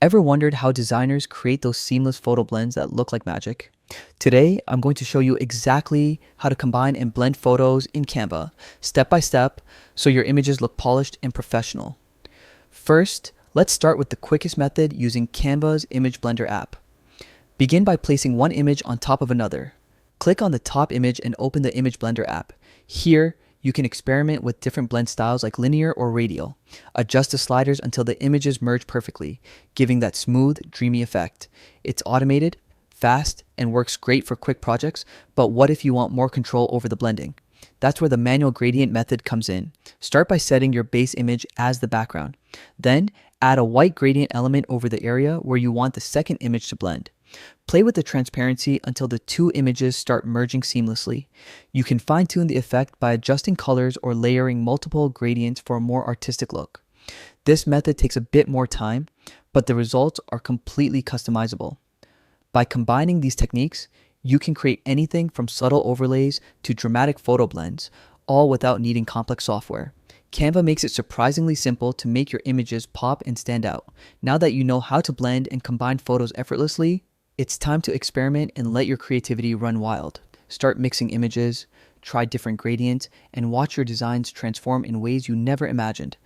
Ever wondered how designers create those seamless photo blends that look like magic? Today, I'm going to show you exactly how to combine and blend photos in Canva, step by step, so your images look polished and professional. First, let's start with the quickest method using Canva's Image Blender app. Begin by placing one image on top of another. Click on the top image and open the Image Blender app. Here, you can experiment with different blend styles like linear or radial. Adjust the sliders until the images merge perfectly, giving that smooth, dreamy effect. It's automated, fast, and works great for quick projects, but what if you want more control over the blending? That's where the manual gradient method comes in. Start by setting your base image as the background. Then, add a white gradient element over the area where you want the second image to blend. Play with the transparency until the two images start merging seamlessly. You can fine-tune the effect by adjusting colors or layering multiple gradients for a more artistic look. This method takes a bit more time, but the results are completely customizable. By combining these techniques, you can create anything from subtle overlays to dramatic photo blends, all without needing complex software. Canva makes it surprisingly simple to make your images pop and stand out. Now that you know how to blend and combine photos effortlessly, it's time to experiment and let your creativity run wild. Start mixing images, try different gradients, and watch your designs transform in ways you never imagined.